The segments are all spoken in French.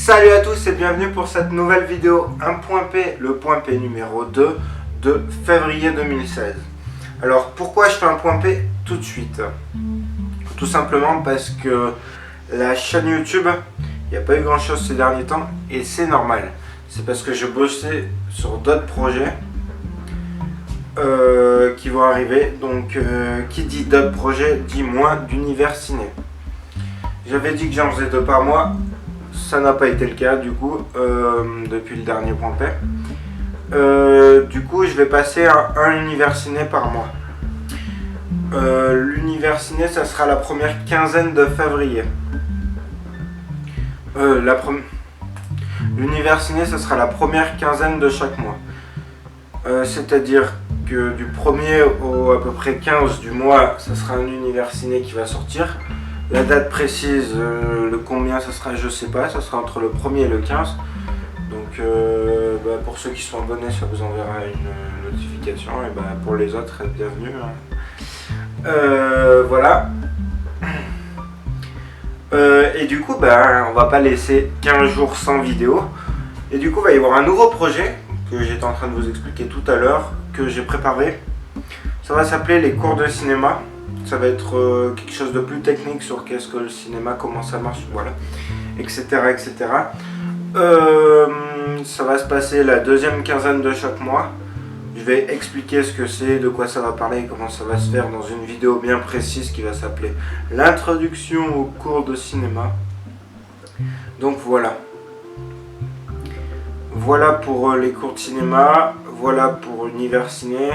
Salut à tous et bienvenue pour cette nouvelle vidéo 1.P, le point P numéro 2 de février 2016. Alors pourquoi je fais un point P tout de suite? Tout simplement parce que la chaîne YouTube, il n'y a pas eu grand chose ces derniers temps et c'est normal. C'est parce que je bossais sur d'autres projets qui vont arriver. Donc qui dit d'autres projets dit moins d'univers ciné. J'avais dit que j'en faisais 2 par mois. Ça n'a pas été le cas du coup depuis le dernier point P. Du coup je vais passer à un univers ciné par mois. L'univers ciné ça sera la première quinzaine de février. L'univers ciné ça sera la première quinzaine de chaque mois. C'est-à-dire que du 1er au à peu près 15 du mois ça sera un univers ciné qui va sortir. La date précise, le combien ça sera, je sais pas, ça sera entre le 1er et le 15. Donc pour ceux qui sont abonnés, ça vous enverra une notification. Et pour les autres, bienvenue. Voilà. Et du coup, on va pas laisser 15 jours sans vidéo. Et du coup, il va y avoir un nouveau projet que j'étais en train de vous expliquer tout à l'heure, que j'ai préparé. Ça va s'appeler les cours de cinéma. Ça va être quelque chose de plus technique sur qu'est-ce que le cinéma, comment ça marche, voilà, etc. etc. Ça va se passer la deuxième quinzaine de chaque mois. Je vais expliquer ce que c'est, de quoi ça va parler, comment ça va se faire dans une vidéo bien précise qui va s'appeler l'introduction aux cours de cinéma. Donc voilà. Voilà pour les cours de cinéma, voilà pour Univers Ciné.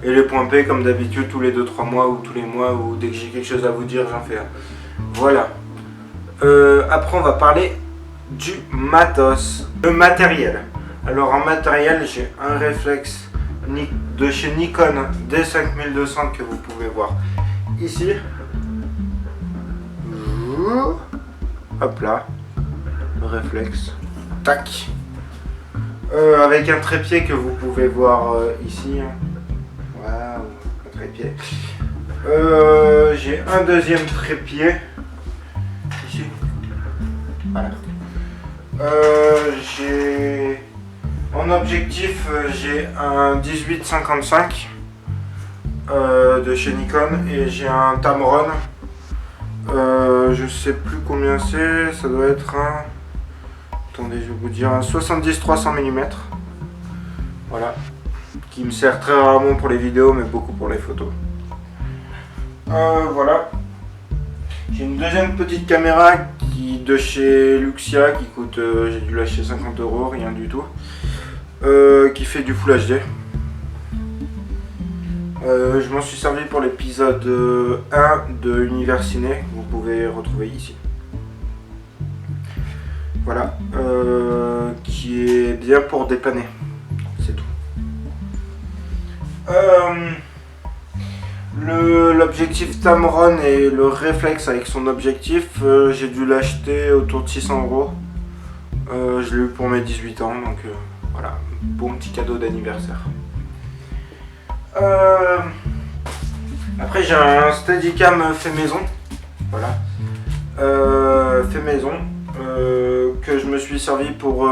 Et les points P comme d'habitude tous les 2-3 mois ou tous les mois ou dès que j'ai quelque chose à vous dire j'en fais un. Voilà. Après on va parler du matos, le matériel. Alors en matériel j'ai un réflexe de chez Nikon D5200 que vous pouvez voir ici. Hop là. Le réflexe. Tac. Avec un trépied que vous pouvez voir ici. Waouh, un trépied. J'ai un deuxième trépied ici. Voilà. J'ai en objectif, j'ai un 18-55 de chez Nikon et j'ai un Tamron. Je sais plus combien c'est. Ça doit être un. Attendez, je vais vous dire un 70-300 mm. Voilà. Qui me sert très rarement pour les vidéos mais beaucoup pour les photos. Voilà. J'ai une deuxième petite caméra de chez Luxia qui coûte, j'ai dû lâcher 50 €, rien du tout. Qui fait du Full HD. Je m'en suis servi pour l'épisode 1 de Univers Ciné que vous pouvez retrouver ici. Voilà. Qui est bien pour dépanner. C'est tout. L'objectif Tamron et le réflexe avec son objectif, j'ai dû l'acheter autour de 600 €. Je l'ai eu pour mes 18 ans, donc voilà, bon petit cadeau d'anniversaire. Après j'ai un Steadicam fait maison, voilà, fait maison, que je me suis servi pour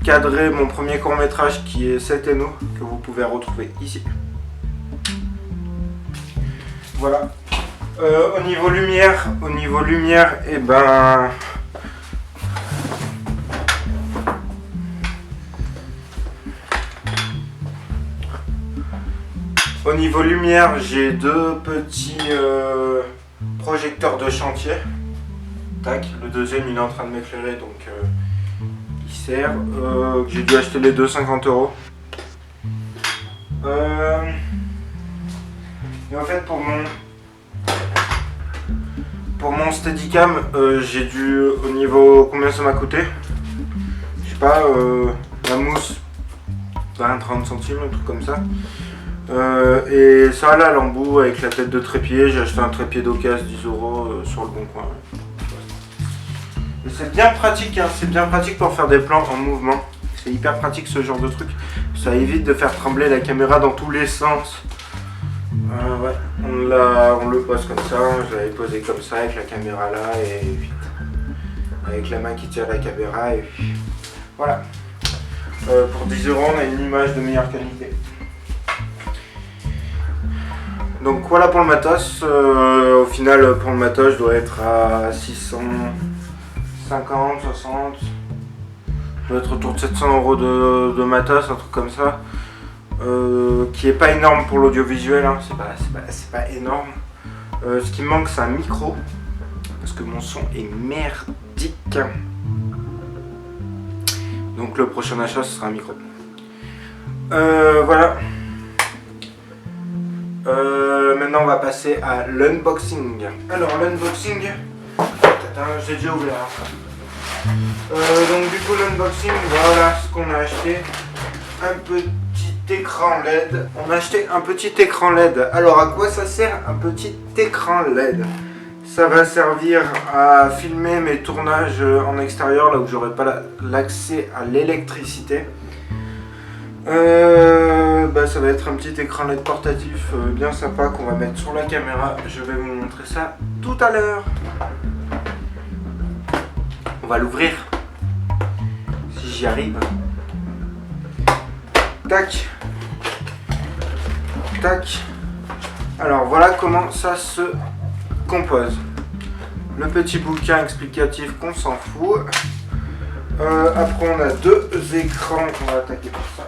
cadrer mon premier court métrage qui est C'est et nous, que vous pouvez retrouver ici. Voilà. Au niveau lumière, et au niveau lumière, j'ai 2 petits projecteurs de chantier. Tac, le deuxième il est en train de m'éclairer donc il sert. J'ai dû acheter les 2 50 €. Et en fait pour mon Steadicam, j'ai dû au niveau combien ça m'a coûté. Je sais pas, la mousse 20-30 centimes, un truc comme ça. Et ça là l'embout avec la tête de trépied, j'ai acheté un trépied d'occasion 10 € sur le bon coin. C'est bien pratique, hein, c'est bien pratique pour faire des plans en mouvement. C'est hyper pratique ce genre de truc. Ça évite de faire trembler la caméra dans tous les sens. Ouais, on le pose comme ça, je l'avais posé comme ça avec la caméra là et vite. avec la main qui tire la caméra et puis voilà. Pour 10 €, on a une image de meilleure qualité. Donc voilà pour le matos. Au final, pour le matos, je dois être à 650, 60. Je dois être autour de 700 € de matos, un truc comme ça. Qui est pas énorme pour l'audiovisuel, hein. C'est pas énorme. Ce qui me manque, c'est un micro. Parce que mon son est merdique. Donc le prochain achat, ce sera un micro. Voilà. Maintenant, on va passer à l'unboxing. Alors, l'unboxing, j'ai déjà ouvert. Donc, du coup, l'unboxing, voilà ce qu'on a acheté. Un petit écran LED. On a acheté un petit écran LED. Alors, à quoi ça sert un petit écran LED? Ça va servir à filmer mes tournages en extérieur, là où j'aurai pas l'accès à l'électricité. Ça va être un petit écran LED portatif bien sympa qu'on va mettre sur la caméra. Je vais vous montrer ça tout à l'heure. On va l'ouvrir. Si j'y arrive. Tac. Tac. Alors voilà comment ça se compose. Le petit bouquin explicatif qu'on s'en fout. Après on a deux écrans qu'on va attaquer pour ça.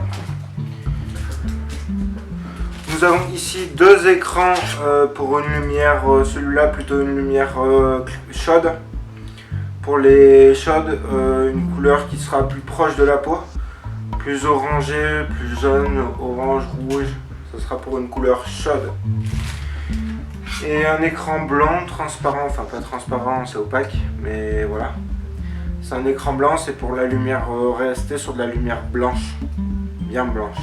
Nous avons ici deux écrans pour une lumière, celui-là plutôt une lumière chaude. Pour les chaudes, une couleur qui sera plus proche de la peau. Plus orangé, plus jaune, orange, rouge. Ce sera pour une couleur chaude. Et un écran blanc, transparent, enfin pas transparent, c'est opaque, mais voilà. C'est un écran blanc, c'est pour la lumière rester sur de la lumière blanche, bien blanche.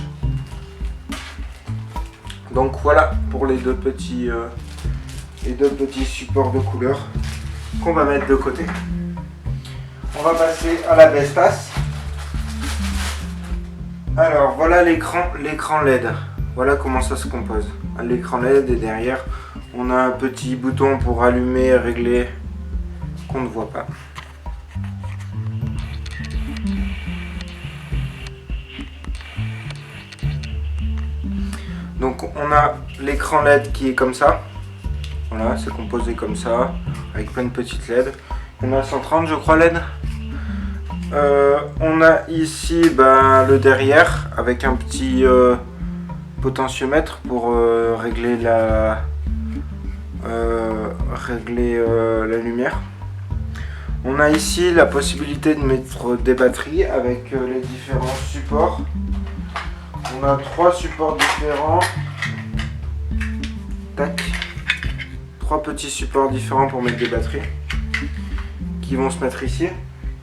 Donc voilà pour les deux petits supports de couleur qu'on va mettre de côté. On va passer à la Vestas. Alors voilà l'écran LED. Voilà comment ça se compose. L'écran LED et derrière on a un petit bouton pour allumer et régler qu'on ne voit pas. Donc on a l'écran LED qui est comme ça. Voilà, c'est composé comme ça, avec plein de petites LED. On a 130 je crois LED. On a ici le derrière avec un petit potentiomètre pour régler la lumière. On a ici la possibilité de mettre des batteries avec les différents supports. On a trois supports différents. Tac. Trois petits supports différents pour mettre des batteries qui vont se mettre ici.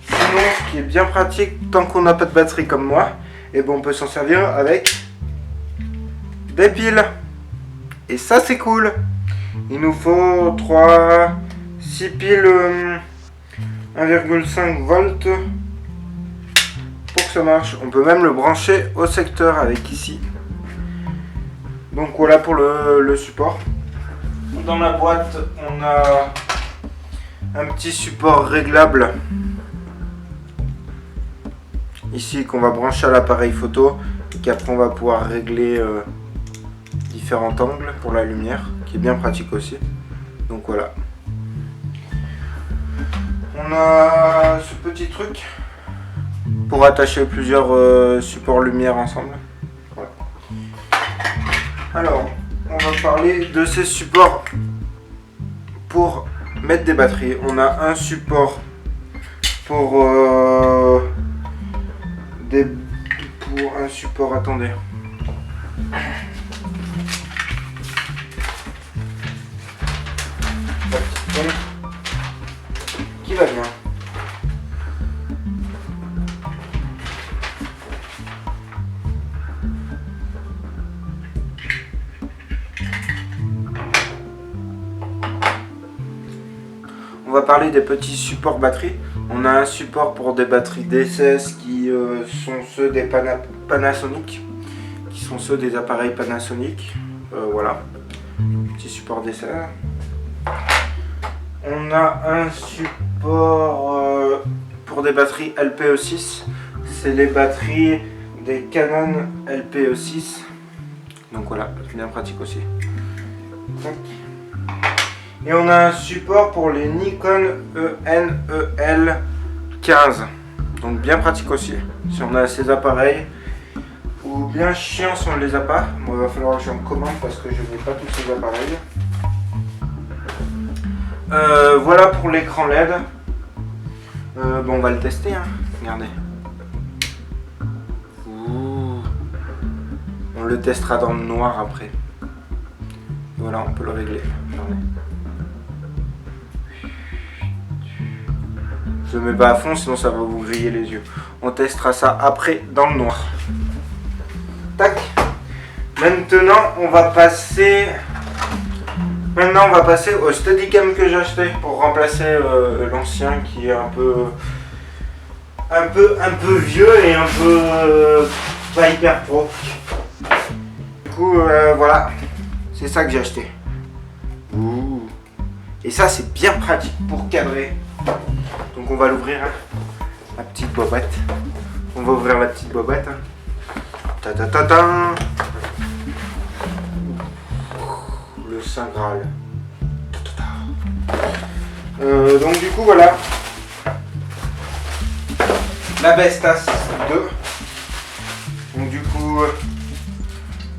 Sinon, ce qui est bien pratique, tant qu'on n'a pas de batterie comme moi, on peut s'en servir avec des piles. Et ça, c'est cool. Il nous faut 6 piles 1,5 volts pour que ça marche. On peut même le brancher au secteur avec ici. Donc voilà pour le support. Dans la boîte, on a un petit support réglable ici qu'on va brancher à l'appareil photo et qu'après on va pouvoir régler différents angles pour la lumière, qui est bien pratique aussi. Donc voilà. On a ce petit truc pour attacher plusieurs supports lumière ensemble. Voilà. Alors, on va parler de ces supports pour mettre des batteries. On a un support pour un support, attendez. Qui va bien. On va parler des petits supports batterie. On a un support pour des batteries DCS qui sont ceux des Panasonic, qui sont ceux des appareils Panasonic. Voilà, petit support DCS. On a un support pour des batteries LPE6. C'est les batteries des Canon LPE6. Donc voilà, c'est bien pratique aussi. Tac. Et on a un support pour les Nikon EN-EL15. Donc bien pratique aussi, si on a ces appareils. Ou bien chiant si on ne les a pas. Moi, il va falloir que j'en commande parce que je n'ai pas tous ces appareils. Voilà pour l'écran LED. Bon, on va le tester, hein. Regardez. Ouh. On le testera dans le noir après. Voilà, on peut le régler. Regardez. Je le mets pas à fond, sinon ça va vous griller les yeux. On testera ça après dans le noir. Tac. Maintenant, on va passer au Steadicam que j'ai acheté pour remplacer l'ancien qui est un peu vieux et un peu pas hyper pro. Du coup, voilà, c'est ça que j'ai acheté. Ouh. Et ça, c'est bien pratique pour cadrer. Donc on va l'ouvrir, hein. La petite bobette. On va ouvrir la petite bobette. Hein. Ta ta ta ta. Le Saint Graal. Ta ta ta. Donc du coup voilà. La Bestas 2. Donc du coup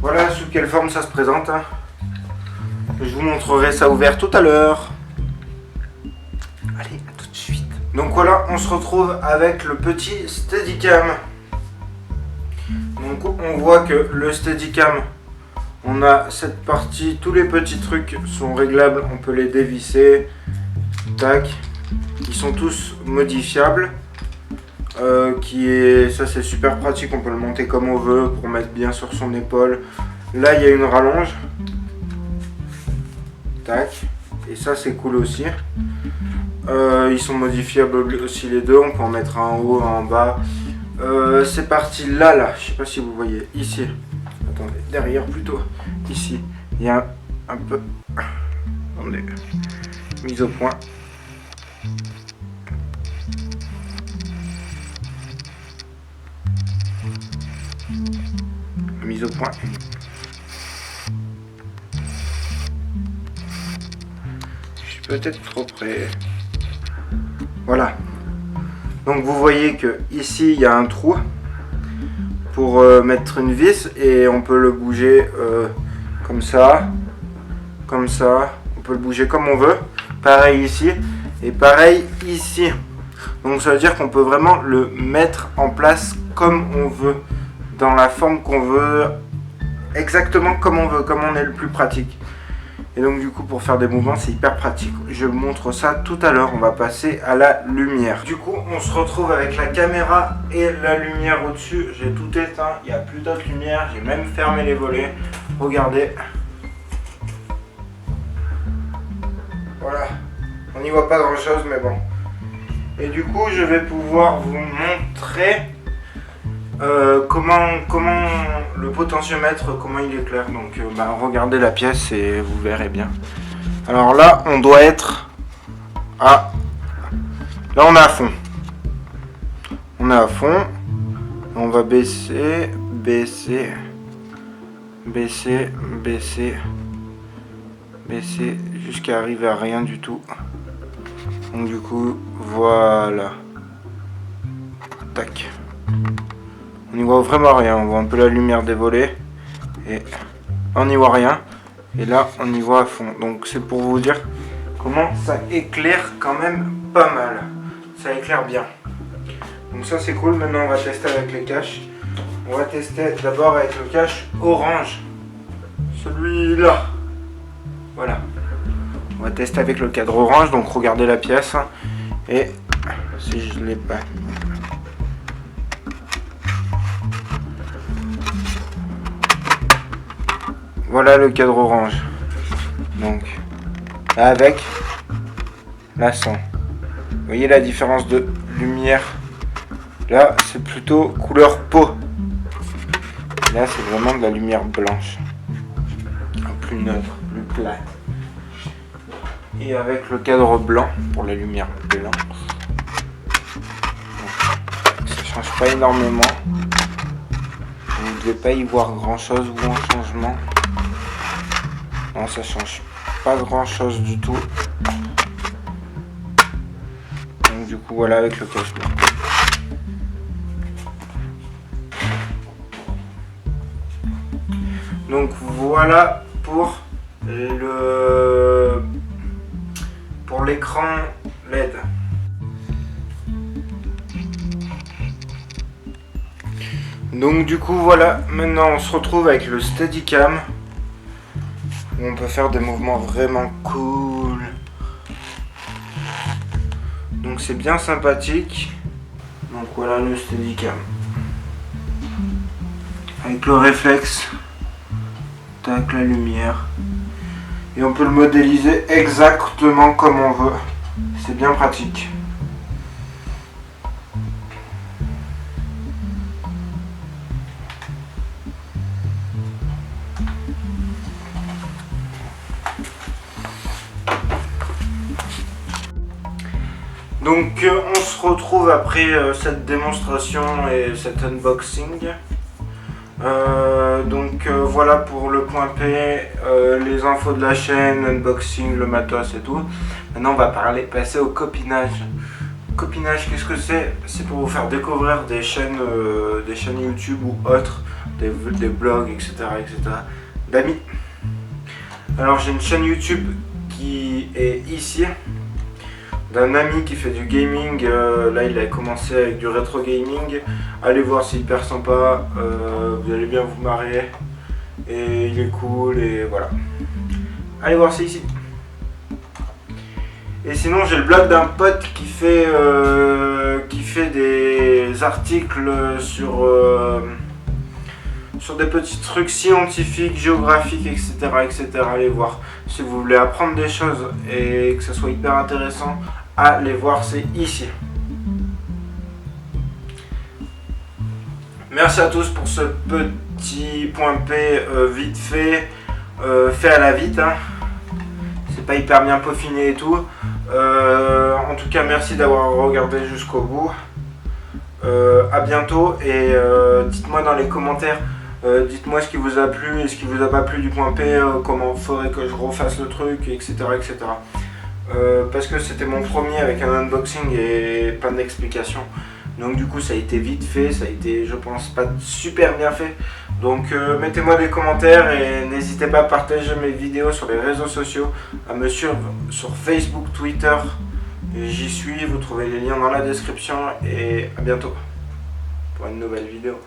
voilà sous quelle forme ça se présente. Hein. Je vous montrerai ça ouvert tout à l'heure. Allez, à tout de suite. Donc voilà, on se retrouve avec le petit Steadicam. Donc on voit que le Steadicam, on a cette partie, tous les petits trucs sont réglables, on peut les dévisser. Tac. Ils sont tous modifiables. Ça c'est super pratique, on peut le monter comme on veut pour mettre bien sur son épaule. Là il y a une rallonge. Tac. Et ça c'est cool aussi. Ils sont modifiables aussi les deux, on peut en mettre un en haut, un en bas. C'est parti là, je sais pas si vous voyez, ici. Attendez, derrière plutôt. Ici, il y a un peu. Attendez. Mise au point. Mise au point. Je suis peut-être trop près. Voilà. Donc vous voyez que ici il y a un trou pour mettre une vis et on peut le bouger comme ça, on peut le bouger comme on veut. Pareil ici et pareil ici. Donc ça veut dire qu'on peut vraiment le mettre en place comme on veut, dans la forme qu'on veut, exactement comme on veut, comme on est le plus pratique. Et donc du coup pour faire des mouvements c'est hyper pratique. Je vous montre ça tout à l'heure, on va passer à la lumière. Du coup on se retrouve avec la caméra et la lumière au-dessus. J'ai tout éteint, il n'y a plus d'autre lumière, j'ai même fermé les volets. Regardez. Voilà, on n'y voit pas grand chose mais bon. Et du coup je vais pouvoir vous montrer comment le potentiomètre, comment il éclaire. Donc regardez la pièce et vous verrez bien. Alors là on doit être à, là on est à fond, on va baisser jusqu'à arriver à rien du tout. Donc du coup voilà, tac. On n'y voit vraiment rien, on voit un peu la lumière des volets et on n'y voit rien. Et là on y voit à fond. Donc c'est pour vous dire comment ça éclaire quand même pas mal. Ça éclaire bien. Donc ça c'est cool. Maintenant on va tester avec les caches. On va tester d'abord avec le cache orange. Celui-là. Voilà. On va tester avec le cadre orange. Donc regardez la pièce. Et si je ne l'ai pas. Voilà le cadre orange. Donc avec la 100. Vous voyez la différence de lumière. Là c'est plutôt couleur peau. Là c'est vraiment de la lumière blanche. Plus neutre, plus plate. et avec le cadre blanc pour la lumière blanche. Ça change pas énormément. Vous ne devez pas y voir grand chose ou un changement. Non, ça change pas grand chose du tout. Donc du coup voilà avec le cache blanc. Donc voilà pour l'écran LED. Donc du coup voilà, maintenant on se retrouve avec le Steadicam où on peut faire des mouvements vraiment cool. Donc c'est bien sympathique. Donc voilà le Steadicam. Avec le réflexe. Tac, la lumière. Et on peut le modéliser exactement comme on veut. C'est bien pratique. Donc on se retrouve après cette démonstration et cet unboxing. Voilà pour le point P, les infos de la chaîne, unboxing, le matos et tout. Maintenant on va passer au copinage. Copinage, qu'est-ce que c'est? C'est pour vous faire découvrir des chaînes YouTube ou autres, des blogs, etc. d'amis. Alors j'ai une chaîne YouTube qui est ici, d'un ami qui fait du gaming. Là il a commencé avec du rétro gaming. Allez voir, c'est hyper sympa, vous allez bien vous marrer et il est cool et voilà. Allez voir, c'est ici. Et sinon j'ai le blog d'un pote qui fait des articles sur des petits trucs scientifiques, géographiques, etc. Allez voir. Si vous voulez apprendre des choses et que ce soit hyper intéressant, allez voir, c'est ici. Merci à tous pour ce petit point P vite fait, fait à la vite. Hein. C'est pas hyper bien peaufiné et tout. En tout cas, merci d'avoir regardé jusqu'au bout. À bientôt et dites-moi dans les commentaires. Dites-moi ce qui vous a plu et ce qui vous a pas plu du point P, comment il faudrait que je refasse le truc, etc. Parce que c'était mon premier avec un unboxing et pas d'explication. Donc du coup ça a été vite fait, ça a été je pense pas super bien fait. Donc mettez-moi des commentaires et n'hésitez pas à partager mes vidéos sur les réseaux sociaux, à me suivre sur Facebook, Twitter. J'y suis, vous trouvez les liens dans la description et à bientôt pour une nouvelle vidéo.